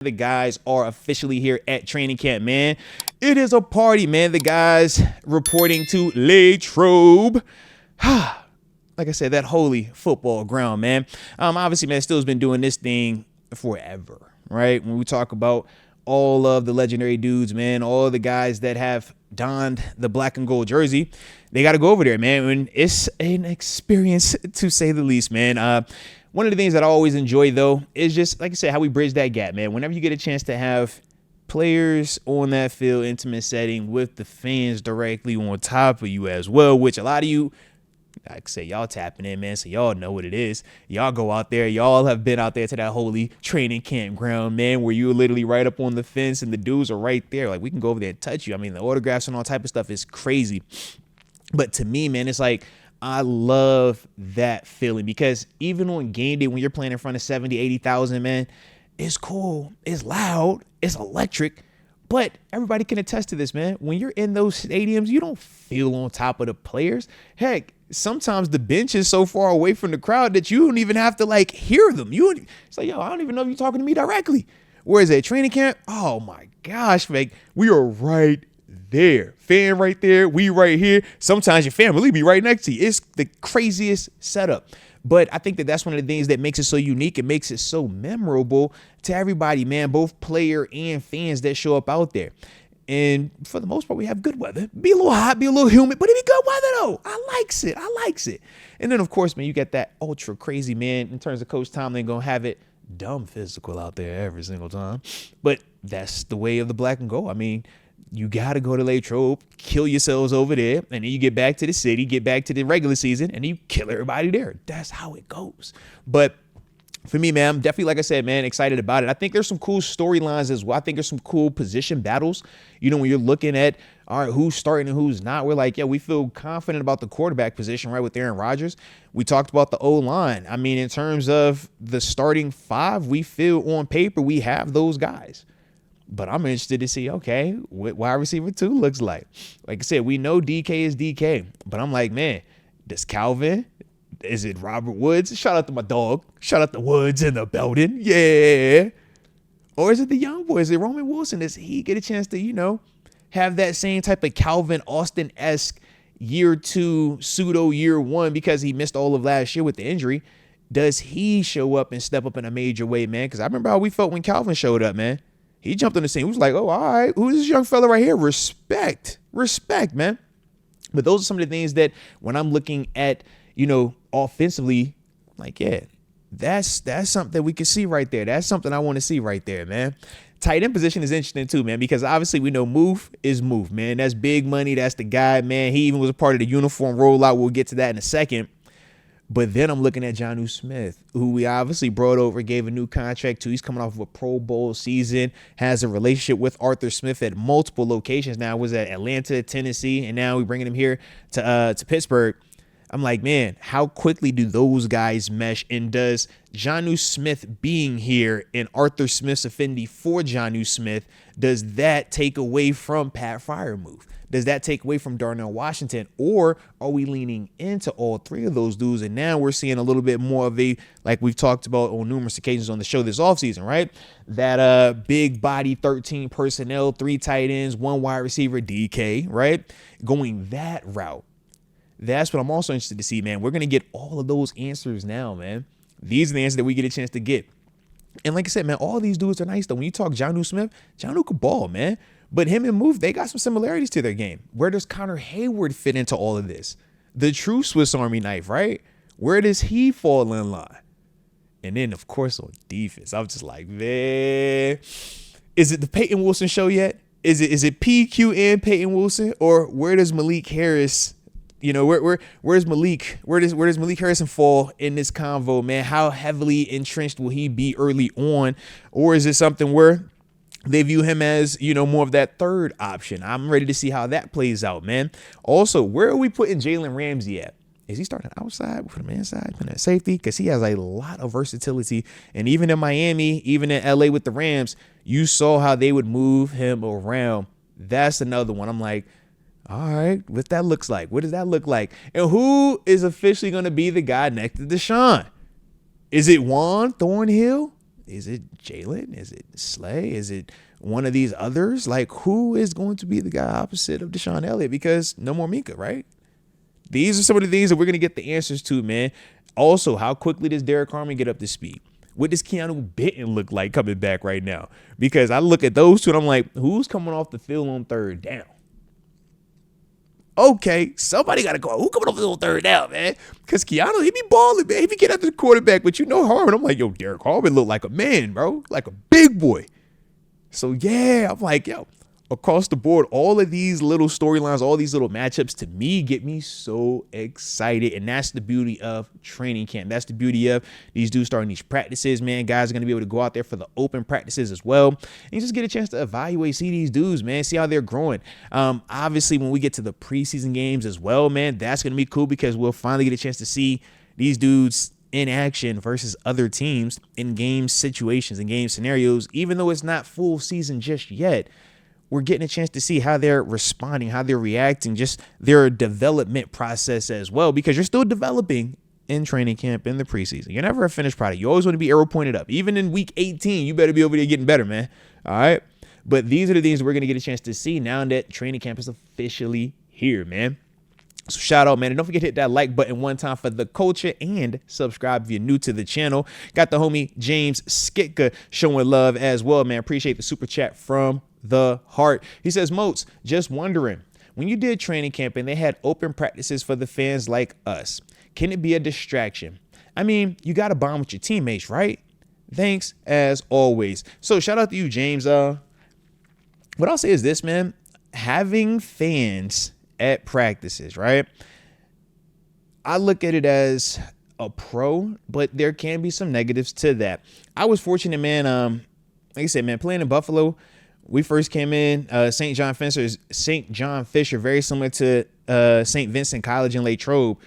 The guys are officially here at training camp, man. It is a party, man. The guys reporting to Latrobe. Like I said, that holy football ground, man. Obviously, man, Steelers been doing this thing forever, right? When we talk about all of the legendary dudes, man, all the guys that have donned the black and gold jersey, they got to go over there, man. And it's an experience, to say the least, man. One of the things that I always enjoy, though, is just, like I said, how we bridge that gap, man. Whenever you get a chance to have players on that field, intimate setting with the fans directly on top of you as well, which a lot of you, like I say, y'all tapping in, man, so y'all know what it is. Y'all go out there. Y'all have been out there to that holy training campground, man, where you're literally right up on the fence and the dudes are right there. Like, we can go over there and touch you. I mean, the autographs and all type of stuff is crazy. But to me, man, it's like, I love that feeling because even on game day, when you're playing in front of 70, 80,000, man, it's cool. It's loud. It's electric. But everybody can attest to this, man. When you're in those stadiums, you don't feel on top of the players. Heck, sometimes the bench is so far away from the crowd that you don't even have to, like, hear them. It's like, yo, I don't even know if you're talking to me directly. Whereas at training camp, oh, my gosh, man, we are right there. Fan right there. We right here. Sometimes your family be right next to you. It's the craziest setup. But I think that that's one of the things that makes it so unique. It makes it so memorable to everybody, man, both player and fans that show up out there. And for the most part, we have good weather. Be a little hot, be a little humid, but it be good weather, though. I likes it. And then, of course, man, you got that ultra crazy, man, in terms of Coach Tomlin going to have it dumb physical out there every single time. But that's the way of the black and gold. I mean, you got to go to Latrobe, kill yourselves over there, and then you get back to the city, get back to the regular season, and you kill everybody there. That's how it goes. But for me, man, I'm definitely, like I said, man, excited about it. I think there's some cool storylines as well. I think there's some cool position battles. You know, when you're looking at, all right, who's starting and who's not, we're like, yeah, we feel confident about the quarterback position, right, with Aaron Rodgers. We talked about the O-line. I mean, in terms of the starting five, we feel on paper we have those guys. But I'm interested to see, okay, what wide receiver 2 looks like. Like I said, we know DK is DK. But I'm like, man, does Calvin? Is it Robert Woods? Shout out to my dog. Shout out to Woods in the building. Yeah. Or is it the young boy? Is it Roman Wilson? Does he get a chance to, you know, have that same type of Calvin Austin-esque year 2, pseudo year 1 because he missed all of last year with the injury? Does he show up and step up in a major way, man? Because I remember how we felt when Calvin showed up, man. He jumped on the scene. He was like, oh, all right, who's this young fella right here? Respect, man. But those are some of the things that when I'm looking at, you know, offensively, like, yeah, that's something that we can see right there. That's something I want to see right there, man. Tight end position is interesting too, man, because obviously we know Move is Move, man. That's big money. That's the guy, man. He even was a part of the uniform rollout. We'll get to that in a second. But then I'm looking at Jonnu Smith, who we obviously brought over, gave a new contract to. He's coming off of a Pro Bowl season, has a relationship with Arthur Smith at multiple locations. Now was at Atlanta, Tennessee, and now we're bringing him here to Pittsburgh. I'm like, man, how quickly do those guys mesh? And does Jonnu Smith being here and Arthur Smith's affinity for Jonnu Smith, does that take away from Pat Freiermuth? Does that take away from Darnell Washington? Or are we leaning into all three of those dudes? And now we're seeing a little bit more of a, like we've talked about on numerous occasions on the show this offseason, right? That big body, 13 personnel, 3 tight ends, 1 wide receiver, DK, right? Going that route. That's what I'm also interested to see, man. We're going to get all of those answers now, man. These are the answers that we get a chance to get. And like I said, man, all these dudes are nice, though. When you talk Jonnu Smith, Jonnu could ball, man. But him and Move, they got some similarities to their game. Where does Connor Hayward fit into all of this? The true Swiss Army knife, right? Where does he fall in line? And then, of course, on defense, I'm just like, man, is it the Peyton Wilson show yet? Is it PQ and Peyton Wilson? Or where does Malik Harris, you know, where's Malik? Where does Malik Harrison fall in this convo, man? How heavily entrenched will he be early on? Or is it something where they view him as, you know, more of that third option? I'm ready to see how that plays out, man. Also, where are we putting Jalen Ramsey at? Is he starting outside, put him inside, put him at safety? Because he has a lot of versatility. And even in Miami, even in LA with the Rams, you saw how they would move him around. That's another one. I'm like, all right, what that looks like. What does that look like? And who is officially going to be the guy next to Deshaun? Is it Juan Thornhill? Is it Jalen? Is it Slay? Is it one of these others? Like, who is going to be the guy opposite of Deshaun Elliott? Because no more Minka, right? These are some of the things that we're going to get the answers to, man. Also, how quickly does Derek Harmon get up to speed? What does Keanu Benton look like coming back right now? Because I look at those two and I'm like, who's coming off the field on third down? Okay, somebody got to go. Who coming off the field on third down, man? Because Keanu, he be balling, man. He be getting after the quarterback, but you know Harmon. I'm like, yo, Derek Harmon look like a man, bro. Like a big boy. So, yeah, I'm like, yo, across the board, all of these little storylines, all these little matchups to me get me so excited. And that's the beauty of training camp. That's the beauty of these dudes starting these practices, man. Guys are going to be able to go out there for the open practices as well. And you just get a chance to evaluate, see these dudes, man, see how they're growing. Obviously, when we get to the preseason games as well, man, that's going to be cool because we'll finally get a chance to see these dudes in action versus other teams in game situations and game scenarios, even though it's not full season just yet. We're getting a chance to see how they're responding, how they're reacting, just their development process as well, because you're still developing in training camp in the preseason. You're never a finished product. You always want to be arrow pointed up. Even in week 18, you better be over there getting better, man. All right. But these are the things we're going to get a chance to see now that training camp is officially here, man. So shout out, man. And don't forget to hit that like button one time for the culture and subscribe if you're new to the channel. Got the homie James Skitka showing love as well, man. Appreciate the super chat from the heart. He says, Moats, just wondering, when you did training camp and they had open practices for the fans like us, can it be a distraction? I mean, you got to bond with your teammates, right? Thanks as always. So shout out to you, James. What I'll say is this, man, having fans at practices, right? I look at it as a pro, but there can be some negatives to that. I was fortunate, man. Like I said, man, playing in Buffalo, we first came in, St. John Fisher, very similar to St. Vincent College in Latrobe.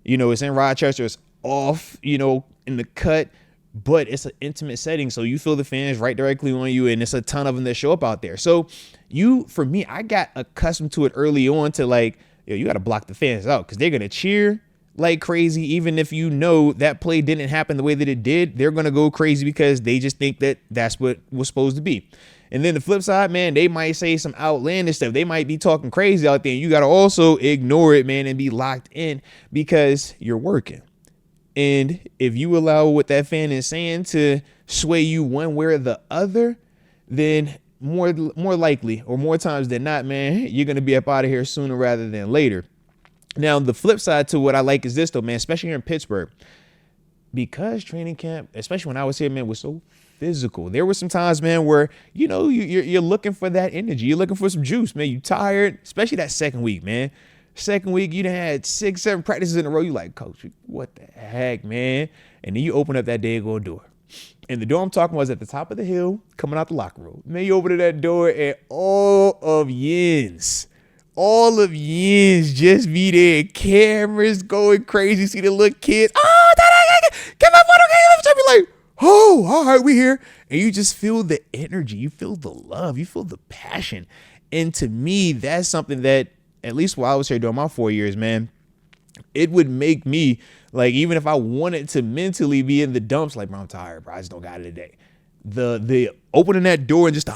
You know, it's in Rochester. It's off, you know, in the cut, but it's an intimate setting. So you feel the fans right directly on you, and it's a ton of them that show up out there. So for me, I got accustomed to it early on to like, yo, you got to block the fans out because they're going to cheer like crazy. Even if you know that play didn't happen the way that it did, they're going to go crazy because they just think that that's what was supposed to be. And then the flip side, man, they might say some outlandish stuff. They might be talking crazy out there. And you got to also ignore it, man, and be locked in because you're working. And if you allow what that fan is saying to sway you one way or the other, then more likely or more times than not, man, you're going to be up out of here sooner rather than later. Now, the flip side to what I like is this, though, man, especially here in Pittsburgh, because training camp, especially when I was here, man, was so physical. There were some times, man, where, you know, you're looking for that energy. You're looking for some juice, man. You tired, especially that second week, man. Second week, you done had 6-7 practices in a row. You like, coach, what the heck, man? And then you open up that daggone door. And the door I'm talking about is at the top of the hill, coming out the locker room. Man, you open that door and all of yins just be there. Cameras going crazy. See the little kids. Oh, get my photo. Be like, oh, all right, we here. And you just feel the energy. You feel the love. You feel the passion. And to me, that's something that, at least while I was here doing my 4 years, man, it would make me, like, even if I wanted to mentally be in the dumps, like, bro, I'm tired, bro, I just don't got it today. The opening that door and just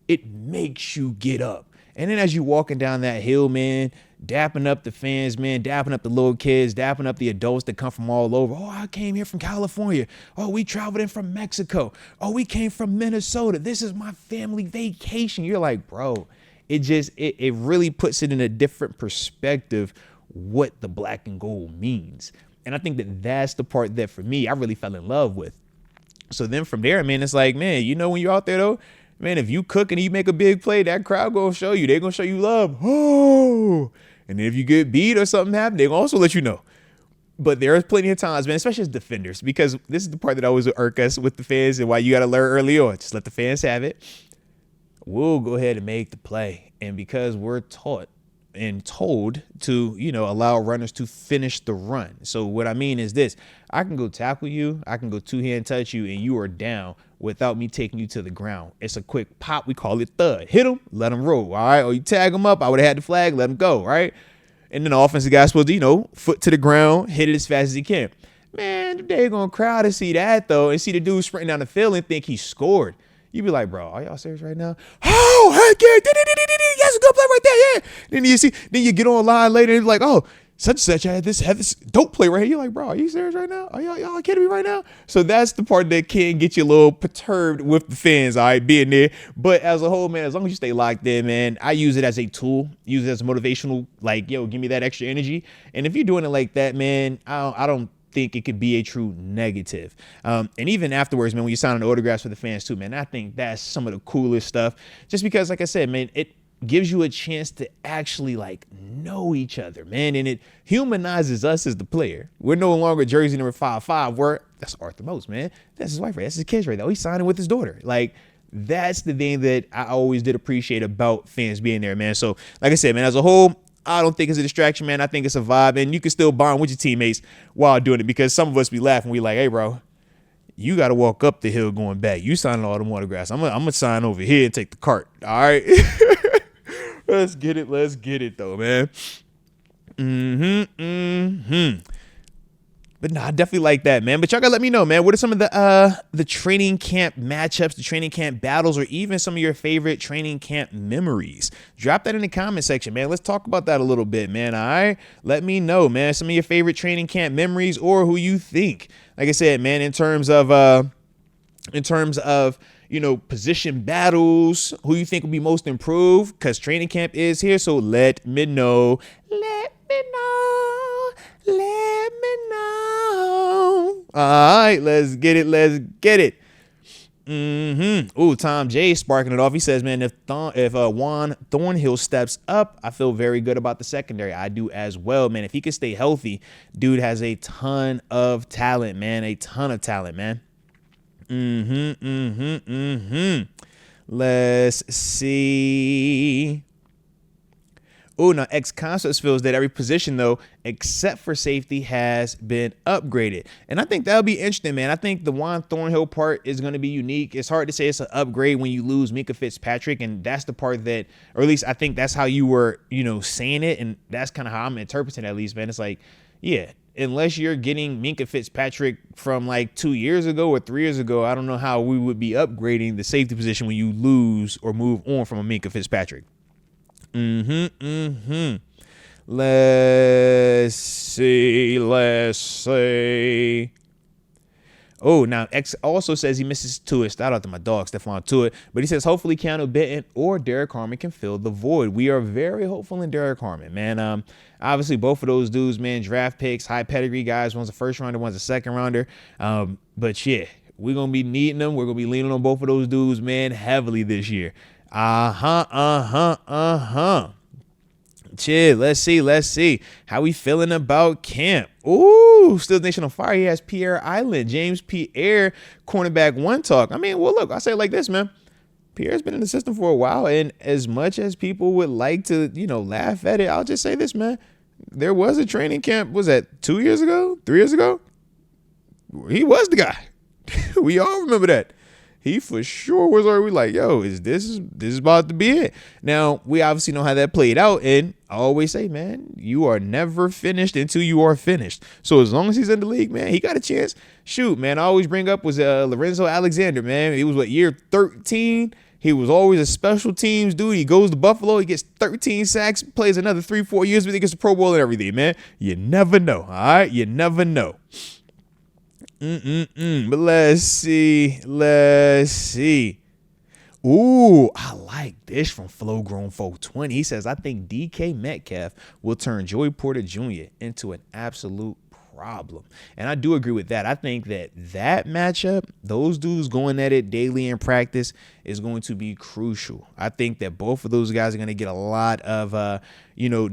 it makes you get up. And then as you walking down that hill, man, dapping up the fans, man, dapping up the little kids, dapping up the adults that come from all over. Oh, I came here from California. Oh, we traveled in from Mexico. Oh, we came from Minnesota. This is my family vacation. You're like, bro, it really puts it in a different perspective what the black and gold means. And I think that that's the part that for me, I really fell in love with. So then from there, man, it's like, man, you know, when you're out there though, man, if you cook and you make a big play, that crowd gonna show you. They're gonna show you love. Oh, and then if you get beat or something happen, they're gonna also let you know. But there's plenty of times, man, especially as defenders, because this is the part that always irk us with the fans and why you got to learn early on. Just let the fans have it. We'll go ahead and make the play. And because we're taught and told to, you know, allow runners to finish the run. So what I mean is this: I can go tackle you, I can go two-hand touch you, and you are down without me taking you to the ground. It's a quick pop. We call it thud. Hit him, let him roll. All right. Or you tag him up. I would have had the flag, let him go. Right. And then the offensive guy's supposed to, you know, foot to the ground, hit it as fast as he can. Man, the daggone crowd to see that, though, and see the dude sprinting down the field and think he scored. You be like, bro, are y'all serious right now? Oh, heck yeah. Yes, a good play right there. Yeah. Then you get online later and it's like, oh, such and such had this dope play right here. You're like, bro, are you serious right now? Are y'all kidding me right now? So that's the part that can get you a little perturbed with the fans, all right, being there. But as a whole, man, as long as you stay locked in, man, I use it as a tool, use it as motivational, like, yo, give me that extra energy. And if you're doing it like that, man, I don't think it could be a true negative. And even afterwards, man, when you're signing autographs for the fans too, man, I think that's some of the coolest stuff. Just because, like I said, man, it gives you a chance to actually like know each other, man. And it humanizes us as the player. We're no longer jersey number 55. That's Arthur Moats, man. That's his wife, right? That's his kids right there. He's signing with his daughter. Like, that's the thing that I always did appreciate about fans being there, man. So, like I said, man, as a whole, I don't think it's a distraction, man. I think it's a vibe, and you can still bond with your teammates while doing it, because some of us be laughing. We like, hey, bro, you got to walk up the hill going back. You signing all them autographs. I'm gonna sign over here and take the cart. All right. Let's get it though, man. But no, I definitely like that, man. But y'all gotta let me know, man. What are some of the training camp matchups, the training camp battles, or even some of your favorite training camp memories? Drop that in the comment section, man. Let's talk about that a little bit, man. All right, let me know, man. Some of your favorite training camp memories, or who you think. Like I said, man, in terms of position battles, who you think will be most improved, because training camp is here. So let me know. All right, let's get it. Ooh, Tom J sparking it off. He says, man, if Juan Thornhill steps up, I feel very good about the secondary. I do as well, man. If he can stay healthy, dude has a ton of talent, man. Let's see. Oh, now X Concepts feels that every position, though, except for safety, has been upgraded. And I think that'll be interesting, man. I think the Juan Thornhill part is going to be unique. It's hard to say it's an upgrade when you lose Minkah Fitzpatrick. And that's the part that, or at least I think that's how you were, saying it. And that's kind of how I'm interpreting it, at least, man. It's like, yeah, unless you're getting Minkah Fitzpatrick from like 2 years ago or 3 years ago, I don't know how we would be upgrading the safety position when you lose or move on from a Minkah Fitzpatrick. Let's see. Oh, now X also says he misses Tuitt. Shout out to my dog, Stephon Tuitt. But he says, hopefully Keanu Benton or Derek Harmon can fill the void. We are very hopeful in Derek Harmon, man. Obviously, both of those dudes, man, draft picks, high pedigree guys. One's a first rounder, one's a second rounder. But yeah, we're going to be needing them. We're going to be leaning on both of those dudes, man, heavily this year. Chill. Let's see. How we feeling about camp? Ooh, Steelers Nation on fire. He has Pierre Island, James Pierre, cornerback one talk. I mean, well, look, I say it like this, man. Pierre's been in the system for a while, and as much as people would like to, laugh at it, I'll just say this, man. There was a training camp. Was that 2 years ago? 3 years ago? He was the guy. We all remember that. He for sure was already like, yo, this is about to be it. Now, we obviously know how that played out. And I always say, man, you are never finished until you are finished. So as long as he's in the league, man, he got a chance. Shoot, man, I always bring up was Lorenzo Alexander, man. It was year 13. He was always a special teams dude. He goes to Buffalo. He gets 13 sacks, plays another 3-4 years, but he gets the Pro Bowl and everything, man. You never know. All right. You never know. But let's see. Ooh, I like this from Flow Grown 420. He says, I think DK Metcalf will turn Joey Porter Jr. into an absolute problem. And I do agree with that. I think that matchup, those dudes going at it daily in practice, is going to be crucial. I think that both of those guys are going to get a lot of,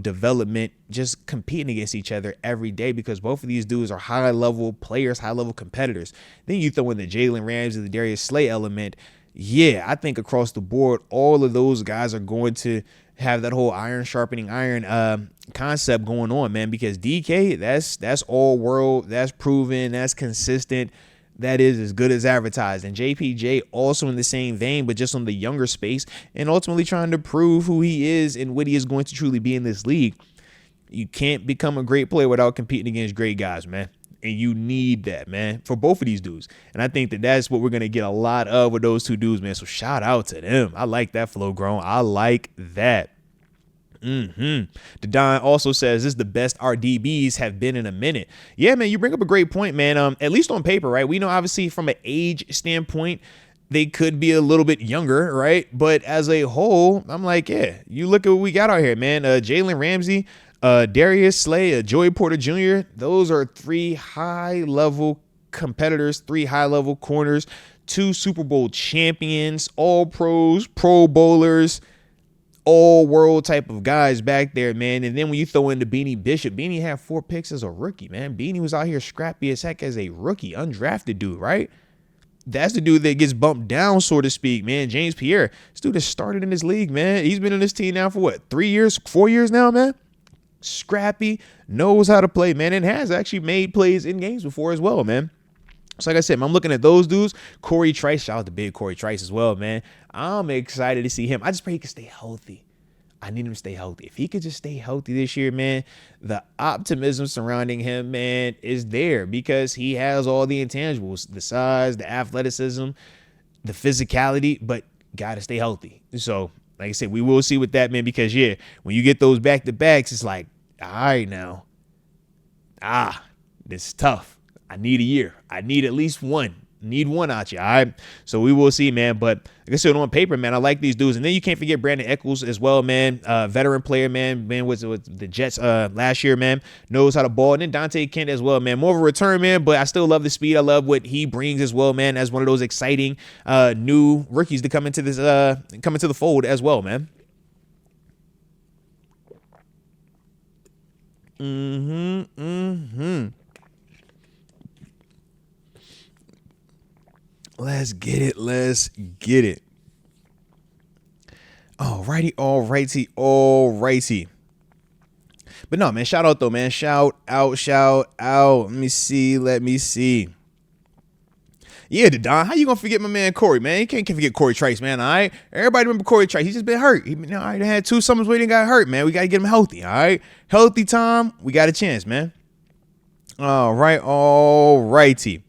development just competing against each other every day, because both of these dudes are high-level players, high-level competitors. Then you throw in the Jalen Ramsey, the Darius Slay element. Yeah, I think across the board, all of those guys are going to have that whole iron sharpening iron concept going on, man, because DK, that's all world, that's proven, that's consistent, that is as good as advertised. And JPJ also in the same vein, but just on the younger space, and ultimately trying to prove who he is and what he is going to truly be in this league. You can't become a great player without competing against great guys, man. And you need that, man, for both of these dudes. And I think that that's what we're going to get a lot of with those two dudes, man. So shout out to them. I like that flow grown. I like that. The Don also says this is the best our DBs have been in a minute. Yeah, man, you bring up a great point, man. At least on paper, right? We know obviously from an age standpoint, they could be a little bit younger, right? But as a whole, I'm like, yeah, you look at what we got out here, man. Jalen Ramsey, Darius Slay, Joey Porter Jr., those are 3 high-level competitors, 3 high-level corners, 2 Super Bowl champions, all pros, Pro Bowlers, all world type of guys back there, man. And then when you throw in the Beanie Bishop, Beanie had 4 picks as a rookie, man. Beanie was out here scrappy as heck as a rookie, undrafted dude, right? That's the dude that gets bumped down, so to speak, man. James Pierre, this dude has started in this league, man. He's been in this team now for what, 3 years, 4 years now, man? Scrappy, knows how to play, man, and has actually made plays in games before as well, man. So like I said, man, I'm looking at those dudes. Corey Trice, shout out to big Corey Trice as well, man. I'm excited to see him. I just pray he can stay healthy. I need him to stay healthy. If he could just stay healthy this year, man, the optimism surrounding him, man, is there because he has all the intangibles, the size, the athleticism, the physicality, but got to stay healthy. So like I said, we will see with that, man, because, yeah, when you get those back-to-backs, it's like, all right now. This is tough. I need a year. I need at least one. Need one out you, all right? So we will see, man. But like I said, on paper, man, I like these dudes. And then you can't forget Brandon Echols as well, man. Veteran player, man. Man was with the Jets last year, man. Knows how to ball. And then Dante Kent as well, man. More of a return, man, but I still love the speed. I love what he brings as well, man, as one of those exciting new rookies to come into this come into the fold as well, man. Let's get it. Let's get it. Alrighty. But no, man, shout out though, man. Shout out. Let me see. Yeah, Don, how you gonna forget my man Corey, man? You can't forget Corey Trice, man. All right, everybody remember Corey Trice. He's just been hurt. He had 2 summers where he got hurt, man. We gotta get him healthy. All right, healthy time. We got a chance, man. Alrighty.